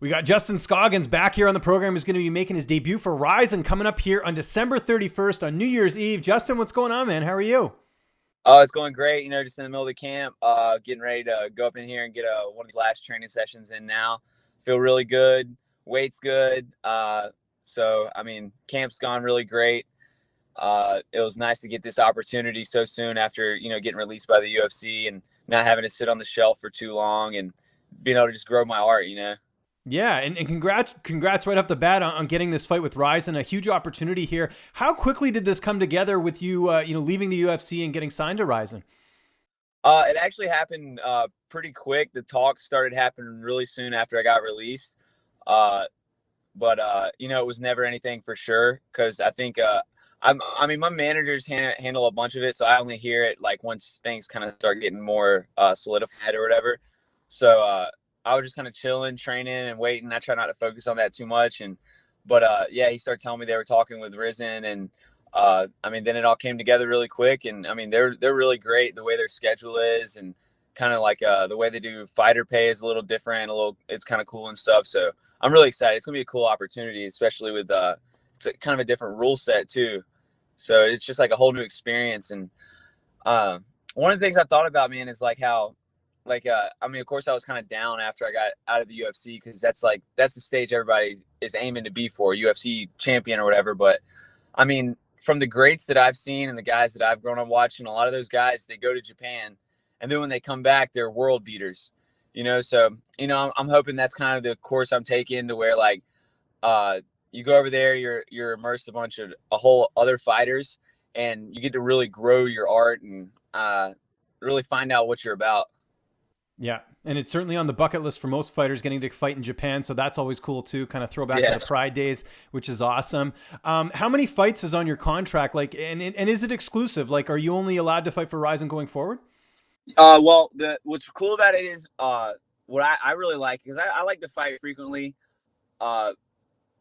We got Justin Scoggins back here on the program, who's going to be making his debut for Rizin coming up here on December 31st on New Year's Eve. Justin, what's going on, man? How are you? Oh, it's going great. Just in the middle of the camp, getting ready to go up in here and get one of these last training sessions in now. Feel really good. Weight's good. Camp's gone really great. It was nice to get this opportunity so soon after, getting released by the UFC and not having to sit on the shelf for too long and being able to just grow my art. Yeah, and congrats right off the bat on getting this fight with Rizin, a huge opportunity here. How quickly did this come together with you, leaving the UFC and getting signed to Rizin? It actually happened pretty quick. The talks started happening really soon after I got released. It was never anything for sure because I think my managers handle a bunch of it, so I only hear it like once things kind of start getting more solidified or whatever. So I was just kind of chilling, training, and waiting. I try not to focus on that too much. He started telling me they were talking with Rizin, and then it all came together really quick. And they're really great. The way their schedule is, and kind of like the way they do fighter pay is a little different. It's kind of cool and stuff. So I'm really excited. It's gonna be a cool opportunity, especially with it's kind of a different rule set too. So it's just like a whole new experience. And one of the things I thought about, man, is like how. Of course, I was kind of down after I got out of the UFC because that's the stage everybody is aiming to be for, UFC champion or whatever. But from the greats that I've seen and the guys that I've grown up watching, a lot of those guys, they go to Japan, and then when they come back, they're world beaters. I'm hoping that's kind of the course I'm taking, to where you go over there, you're immersed a whole other fighters, and you get to really grow your art and really find out what you're about. Yeah, and it's certainly on the bucket list for most fighters, getting to fight in Japan. So that's always cool too. Kind of throw back to the Pride days, which is awesome. How many fights is on your contract? And is it exclusive? Like, are you only allowed to fight for Rizin going forward? What's cool about it is what I really like, because I like to fight frequently. And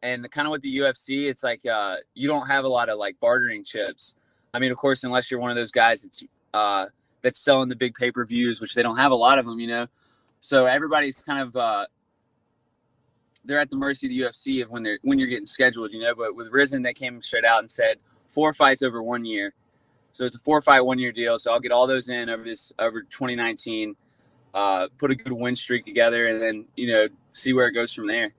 kind of with the UFC, it's like you don't have a lot of like bartering chips. Of course, unless you're one of those guys that's selling the big pay-per-views, which they don't have a lot of them. So everybody's kind of they're at the mercy of the UFC of when you're getting scheduled. But with Rizin, they came straight out and said 4 fights over 1 year. So it's a 4-fight 1 year deal. So I'll get all those in over 2019, put a good win streak together, and then see where it goes from there.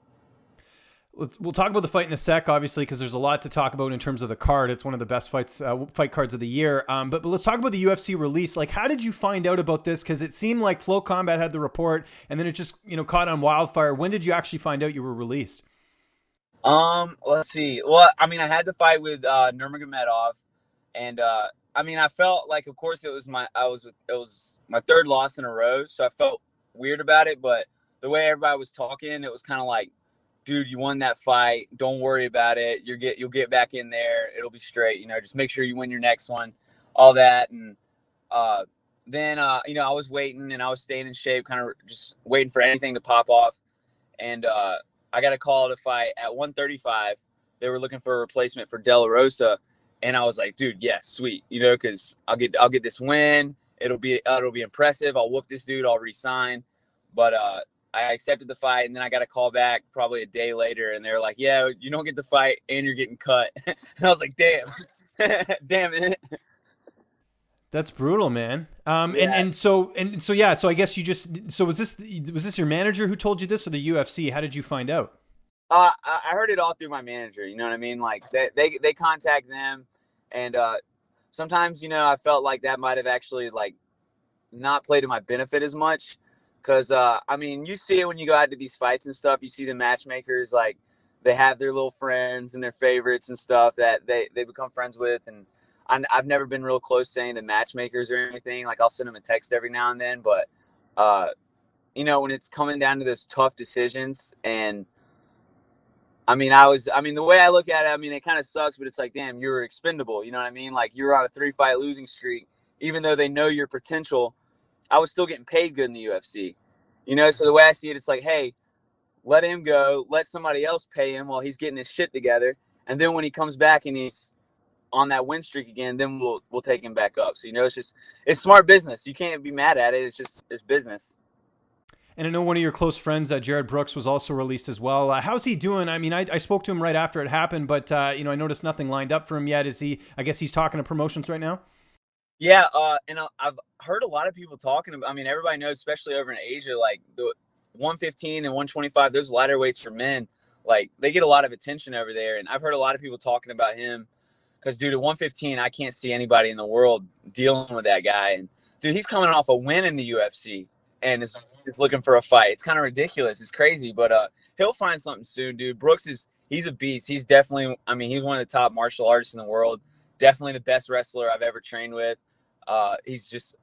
We'll talk about the fight in a sec, obviously, because there's a lot to talk about in terms of the card. It's one of the best fight cards of the year. But let's talk about the UFC release. Like, how did you find out about this? Because it seemed like Flow Combat had the report, and then it just caught on wildfire. When did you actually find out you were released? Let's see. Well, I had the fight with Nurmagomedov, and I felt like, of course, it was my third loss in a row, so I felt weird about it. But the way everybody was talking, it was kind of like, dude, you won that fight. Don't worry about it. You'll get back in there. It'll be straight. Just make sure you win your next one. All that, and then I was waiting, and I was staying in shape, kind of just waiting for anything to pop off. And I got a call to fight at 135. They were looking for a replacement for De La Rosa, and I was like, dude, yeah, sweet. Because I'll get this win. It'll be impressive. I'll whoop this dude. I'll resign. But I accepted the fight, and then I got a call back probably a day later, and they were like, yeah, you don't get the fight, and you're getting cut. And I was like, damn. Damn it. That's brutal, man. Yeah. So I guess was this your manager who told you this, or the UFC? How did you find out? I heard it all through my manager. You know what I mean? Like they contact them, and sometimes I felt like that might have actually like not played to my benefit as much. Because, you see it when you go out to these fights and stuff. You see the matchmakers, like, they have their little friends and their favorites and stuff that they become friends with. And I've never been real close to any of the matchmakers or anything. Like, I'll send them a text every now and then. But, when it's coming down to those tough decisions, and, the way I look at it, it kind of sucks. But it's like, damn, you were expendable. You know what I mean? Like, you were on a 3-fight losing streak. Even though they know your potential, I was still getting paid good in the UFC, so the way I see it, it's like, hey, let him go, let somebody else pay him while he's getting his shit together. And then when he comes back and he's on that win streak again, then we'll take him back up. So, it's smart business. You can't be mad at it. It's business. And I know one of your close friends, Jared Brooks, was also released as well. How's he doing? I mean, I spoke to him right after it happened, but I noticed nothing lined up for him yet. Is he? I guess he's talking to promotions right now. Yeah, and I've heard a lot of people talking about. I mean, everybody knows, especially over in Asia, like the 115 and 125. Those lighter weights for men, like they get a lot of attention over there. And I've heard a lot of people talking about him because, dude, at 115, I can't see anybody in the world dealing with that guy. And dude, he's coming off a win in the UFC and is looking for a fight. It's kind of ridiculous. It's crazy, but he'll find something soon, dude. Brooks he's a beast. He's definitely, I mean, he's one of the top martial artists in the world. Definitely the best wrestler I've ever trained with. He's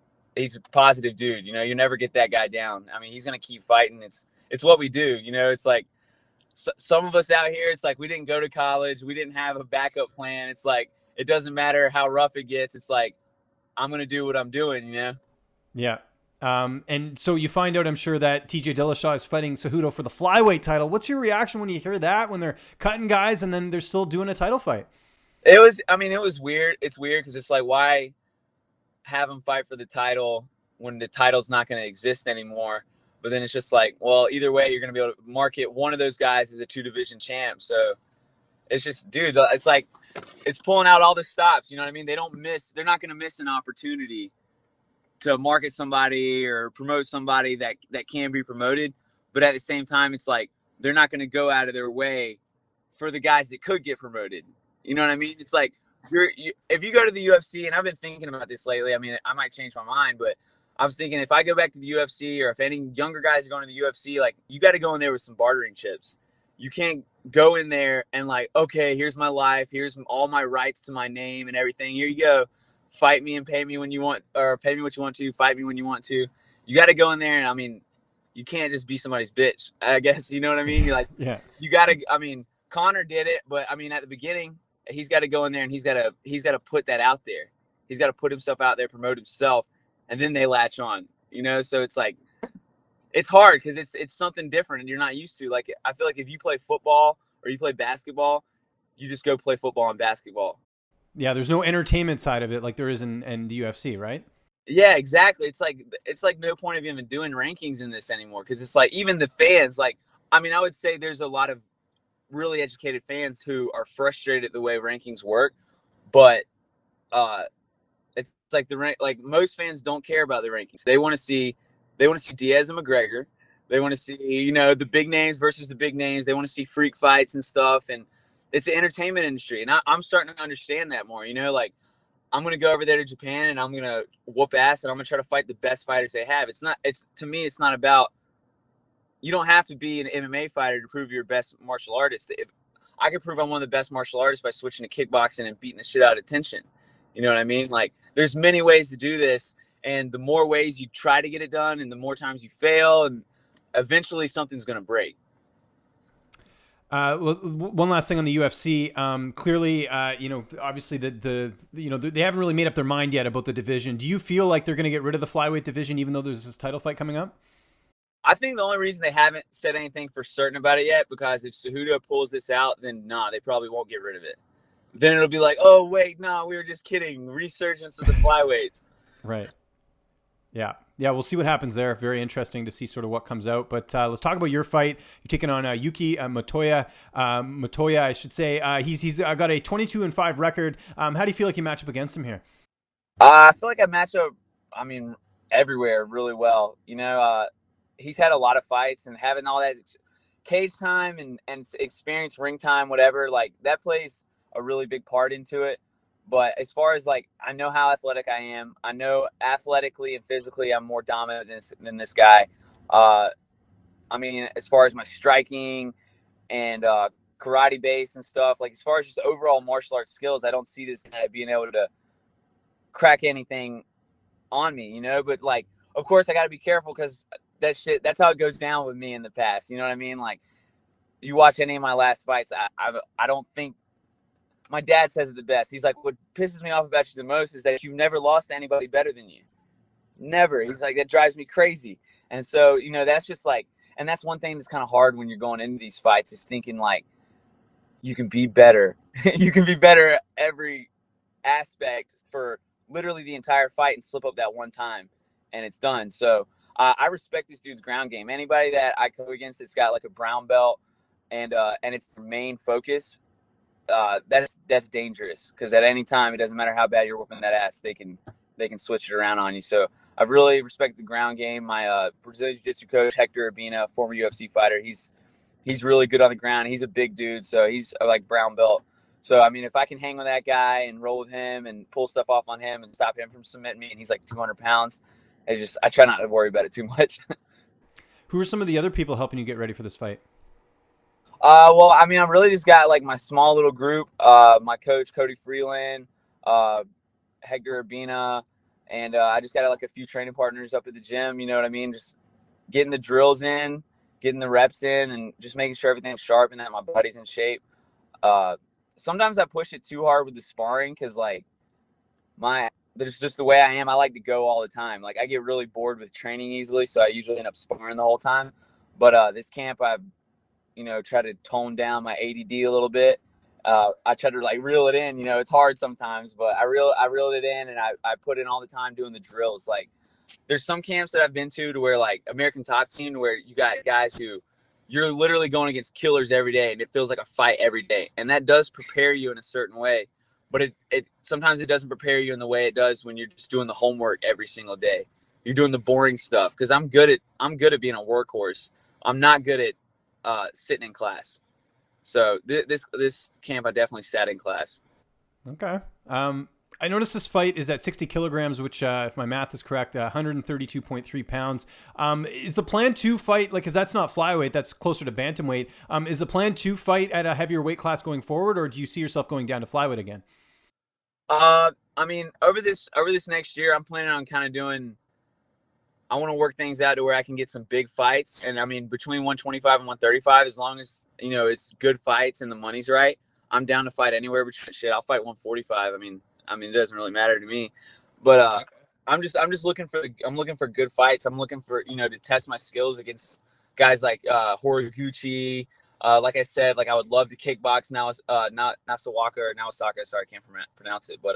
a positive dude. You never get that guy down. I mean, he's going to keep fighting. It's what we do. It's like some of us out here, it's like we didn't go to college. We didn't have a backup plan. It's like, it doesn't matter how rough it gets. It's like, I'm going to do what I'm doing, Yeah. And so you find out, I'm sure, that TJ Dillashaw is fighting Cejudo for the flyweight title. What's your reaction when you hear that, when they're cutting guys and then they're still doing a title fight? It was weird. It's weird because it's like, why have him fight for the title when the title's not going to exist anymore? But then it's just like, well, either way, you're going to be able to market one of those guys as a 2-division champ. So it's just, dude, it's like, it's pulling out all the stops. You know what I mean? They're not going to miss an opportunity to market somebody or promote somebody that can be promoted. But at the same time, it's like, they're not going to go out of their way for the guys that could get promoted. You know what I mean? It's like, if you go to the UFC, and I've been thinking about this lately, I mean, I might change my mind, but I was thinking if I go back to the UFC, or if any younger guys are going to the UFC, like, you got to go in there with some bartering chips. You can't go in there and like, okay, here's my life, here's all my rights to my name and everything. Here you go. Fight me and pay me when you want, or pay me what you want to, fight me when you want to. You got to go in there, and I mean, you can't just be somebody's bitch, I guess. You know what I mean? You're like, Yeah. You got to, I mean, Connor did it, but I mean, at the beginning, he's got to go in there and he's got to put that out there. He's got to put himself out there, promote himself, and then they latch on, So it's like, it's hard because it's something different and you're not used to. Like, I feel like if you play football or you play basketball, you just go play football and basketball. Yeah, there's no entertainment side of it like there is in the UFC, right? Yeah, exactly. It's like no point of even doing rankings in this anymore, because it's like, even the fans, like, I mean, I would say there's a lot of really educated fans who are frustrated at the way rankings work, but it's like like most fans don't care about the rankings. They want to see Diaz and McGregor. They want to see the big names versus the big names. They want to see freak fights and stuff, and it's an entertainment industry, and I'm starting to understand that more. Like, I'm gonna go over there to Japan and I'm gonna whoop ass and I'm gonna try to fight the best fighters they have. To me, it's not about. You don't have to be an MMA fighter to prove you're best martial artist. If I could prove I'm one of the best martial artists by switching to kickboxing and beating the shit out of tension. You know what I mean? Like, there's many ways to do this, and the more ways you try to get it done and the more times you fail, and eventually something's going to break. One last thing on the UFC. Clearly, obviously they haven't really made up their mind yet about the division. Do you feel like they're going to get rid of the flyweight division, even though there's this title fight coming up? I think the only reason they haven't said anything for certain about it yet, because if Cejudo pulls this out, then they probably won't get rid of it. Then it'll be like, oh wait, no, we were just kidding. Resurgence of the flyweights. Right. Yeah. We'll see what happens there. Very interesting to see sort of what comes out. But let's talk about your fight. You're taking on Yuki Motoya. Motoya, I should say. He's got a 22-5 record. How do you feel like you match up against him here? I feel like I match up, everywhere really well. He's had a lot of fights, and having all that cage time and experience, ring time, whatever, like, that plays a really big part into it. But as far as, like, I know how athletic I am. I know athletically and physically I'm more dominant than this guy. As far as my striking and karate base and stuff, like, as far as just overall martial arts skills, I don't see this guy being able to crack anything on me, But, like, of course I got to be careful, because that's how it goes down with me in the past. You know what I mean? Like, you watch any of my last fights, I don't think. My dad says it the best. He's like, what pisses me off about you the most is that you've never lost to anybody better than you. Never. He's like, that drives me crazy. And so, that's just like, and that's one thing that's kind of hard when you're going into these fights, is thinking, like, you can be better. You can be better at every aspect for literally the entire fight and slip up that one time and it's done. So I respect this dude's ground game. Anybody that I go against that's got like a brown belt and it's the main focus, that's dangerous, because at any time, it doesn't matter how bad you're whooping that ass, they can switch it around on you. So I really respect the ground game. My Brazilian Jiu-Jitsu coach Hector Urbina, former UFC fighter, he's really good on the ground. He's a big dude, so he's like brown belt. So I mean, if I can hang with that guy and roll with him and pull stuff off on him and stop him from submitting me, and he's like 200 pounds, I try not to worry about it too much. Who are some of the other people helping you get ready for this fight? Well, I mean, I've really just got like my small little group. My coach Cody Freeland, uh, Hector Urbina, and I just got like a few training partners up at the gym. You know what I mean? Just getting the drills in, getting the reps in, and just making sure everything's sharp and that my body's in shape. Uh, Sometimes I push it too hard with the sparring, because like there's just the way I am. I like to go all the time. Like I get really bored with training easily, so I usually end up sparring the whole time. But this camp, I've try to tone down my ADD a little bit. I try to like reel it in. It's hard sometimes, but I reeled it in, and I put in all the time doing the drills. Like there's some camps that I've been to where like American Top Team, where you got guys who you're literally going against killers every day, and it feels like a fight every day. And that does prepare you in a certain way, but it sometimes it doesn't prepare you in the way it does when you're just doing the homework every single day. You're doing the boring stuff, because I'm good at being a workhorse. I'm not good at sitting in class. So this camp, I definitely sat in class. Okay. I noticed this fight is at 60 kilograms, which, if my math is correct, 132.3 pounds. Is the plan to fight, like, because that's not flyweight, that's closer to bantamweight. Is the plan to fight at a heavier weight class going forward, or do you see yourself going down to flyweight again? I mean, over this next year, I'm planning on kind of doing. I want to work things out to where I can get some big fights, and I mean, between 125 and 135, as long as it's good fights and the money's right, I'm down to fight anywhere. But shit, I'll fight 145. I mean, it doesn't really matter to me. But I'm just looking for good fights. I'm looking for to test my skills against guys like Horiguchi. Like I said, like I would love to kickbox now. Not Sawaka or Nawasaka. Sorry, I can't pronounce it. But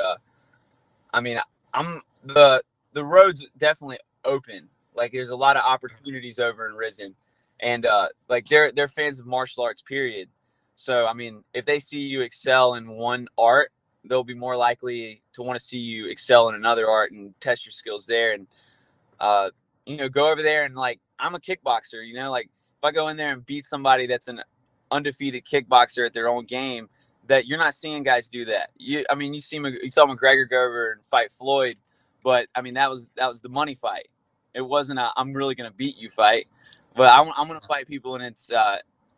I mean, I'm the road's definitely open. Like there's a lot of opportunities over in Rizin, and like they're fans of martial arts, period. So I mean, if they see you excel in one art, they'll be more likely to want to see you excel in another art and test your skills there. And uh, go over there, and like I'm a kickboxer. Like if I go in there and beat somebody that's an undefeated kickboxer at their own game, that you're not seeing guys do that. You saw McGregor go over and fight Floyd, but I mean that was the money fight. It wasn't a I'm really gonna beat you fight. But I'm gonna fight people, and it's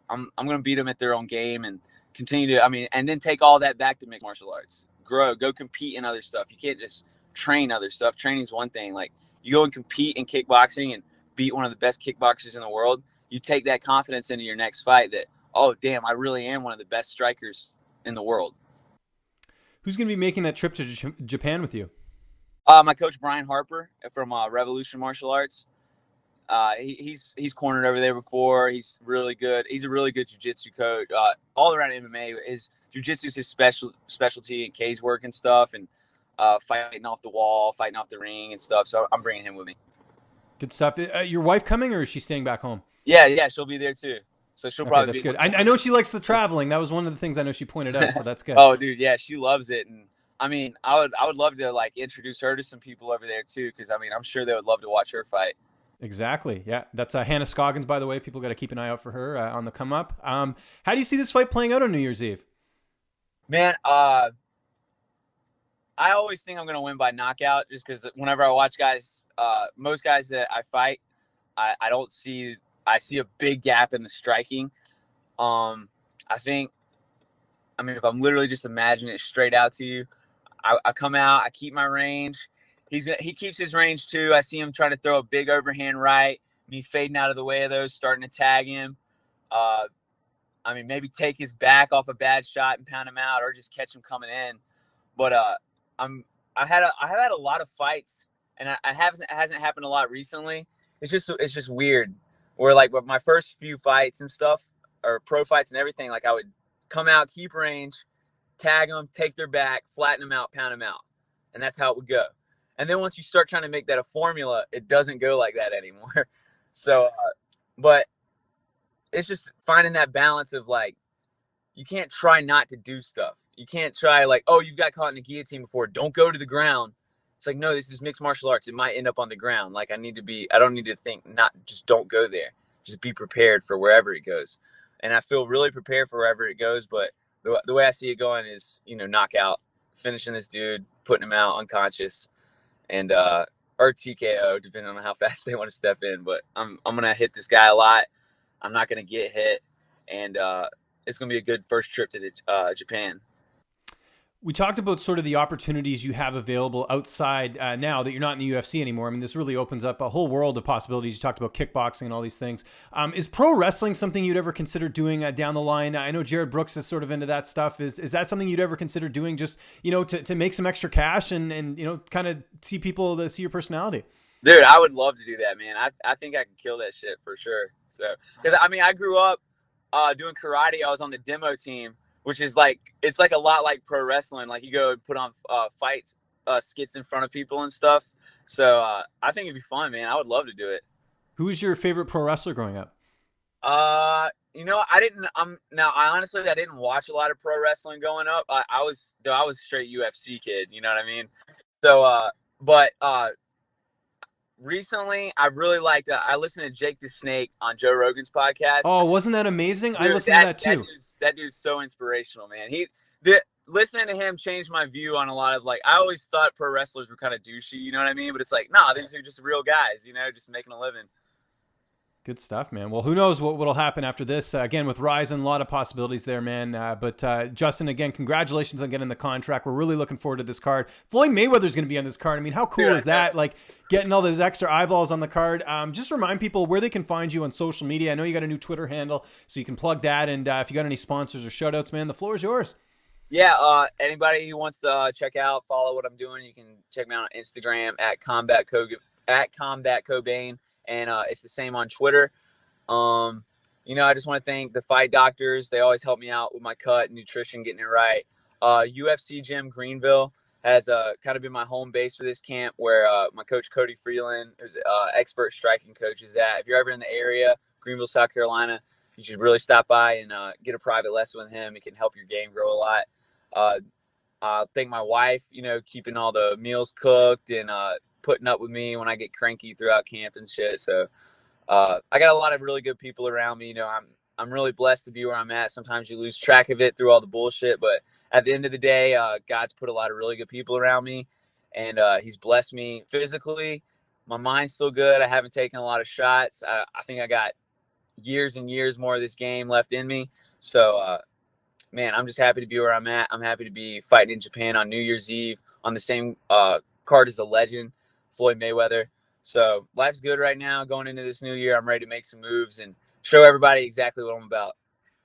I'm gonna beat them at their own game and continue to and then take all that back to mixed martial arts. Go compete in other stuff. You can't just train other stuff. Training's one thing. Like you go and compete in kickboxing and beat one of the best kickboxers in the world. You take that confidence into your next fight that, oh damn, I really am one of the best strikers in the world. Who's going to be making that trip to Japan with you? My coach Brian Harper from Revolution Martial Arts. He's cornered over there before. He's really good. He's a really good jiu-jitsu coach. All around MMA, his jiu-jitsu is his specialty in cage work and stuff, and fighting off the wall, fighting off the ring and stuff. So I'm bringing him with me. Good stuff. Your wife coming, or is she staying back home? Yeah, she'll be there too. So she'll probably that's be good. I know she likes the traveling. That was one of the things I know she pointed out. So that's good. Oh, dude, yeah, she loves it, and I mean, I would love to like introduce her to some people over there too, because I mean, I'm sure they would love to watch her fight. Exactly. Yeah, that's Hannah Scoggins, by the way. People got to keep an eye out for her on the come up. How do you see this fight playing out on New Year's Eve? Man, I always think I'm gonna win by knockout, just because whenever I watch guys, most guys that I fight, I don't see. I see a big gap in the striking. I think. I mean, if I'm literally just imagining it straight out to you, I come out, I keep my range. He keeps his range too. I see him trying to throw a big overhand right, me fading out of the way of those, starting to tag him. I mean, maybe take his back off a bad shot and pound him out, or just catch him coming in. But I've had a lot of fights, and it hasn't happened a lot recently. It's just weird. Where like with my first few fights and stuff, or pro fights and everything, like I would come out, keep range, tag them, take their back, flatten them out, pound them out, and that's how it would go. And then once you start trying to make that a formula, it doesn't go like that anymore. So, but it's just finding that balance of like, you can't try not to do stuff. You can't try like, oh, you've got caught in a guillotine before. Don't go to the ground. It's like, no, this is mixed martial arts. It might end up on the ground. Like I don't need to think, not just don't go there. Just be prepared for wherever it goes. And I feel really prepared for wherever it goes. But the way I see it going is, knockout, finishing this dude, putting him out unconscious, and or TKO, depending on how fast they want to step in. But I'm gonna hit this guy a lot. I'm not gonna get hit, and it's gonna be a good first trip to Japan. We talked about sort of the opportunities you have available outside now that you're not in the UFC anymore. I mean, this really opens up a whole world of possibilities. You talked about kickboxing and all these things. Is pro wrestling something you'd ever consider doing down the line? I know Jared Brooks is sort of into that stuff. Is that something you'd ever consider doing, just, to make some extra cash and kind of see people that see your personality? Dude, I would love to do that, man. I think I could kill that shit for sure. So, because I grew up doing karate. I was on the demo team, which is like, it's like a lot like pro wrestling. Like you go and put on fights, skits in front of people and stuff. So I think it'd be fun, man. I would love to do it. Who was your favorite pro wrestler growing up? I honestly, I didn't watch a lot of pro wrestling growing up. I was straight UFC kid. You know what I mean? So, but recently I really liked, I listened to Jake the Snake on Joe Rogan's podcast. Oh, wasn't that amazing? Dude, I listened to that too. That dude's so inspirational, man. Listening to him changed my view on a lot of, like, I always thought pro wrestlers were kind of douchey, you know what I mean? But it's like, nah, these are just real guys, just making a living. Good stuff, man. Well, who knows what'll happen after this? Again, with Rizin, a lot of possibilities there, man. But Justin, again, congratulations on getting the contract. We're really looking forward to this card. Floyd Mayweather's going to be on this card. I mean, how cool is that? Like, getting all those extra eyeballs on the card. Just remind people where they can find you on social media. I know you got a new Twitter handle, so you can plug that. And if you got any sponsors or shout outs, man, the floor is yours. Yeah, anybody who wants to check out, follow what I'm doing, you can check me out on Instagram at Combat Cobain. And it's the same on Twitter. I just want to thank the fight doctors. They always help me out with my cut, nutrition, getting it right. UFC Gym Greenville has kind of been my home base for this camp, where my coach Cody Freeland, who's expert striking coach, is at. If you're ever in the area, Greenville, South Carolina, you should really stop by and get a private lesson with him. It can help your game grow a lot. Thank my wife, keeping all the meals cooked and putting up with me when I get cranky throughout camp and shit. So I got a lot of really good people around me. I'm really blessed to be where I'm at. Sometimes you lose track of it through all the bullshit, but at the end of the day, God's put a lot of really good people around me, and he's blessed me physically. My mind's still good. I haven't taken a lot of shots. I think I got years and years more of this game left in me. So, man, I'm just happy to be where I'm at. I'm happy to be fighting in Japan on New Year's Eve on the same card as a legend, Floyd Mayweather. So life's good right now. Going into this new year, I'm ready to make some moves and show everybody exactly what I'm about.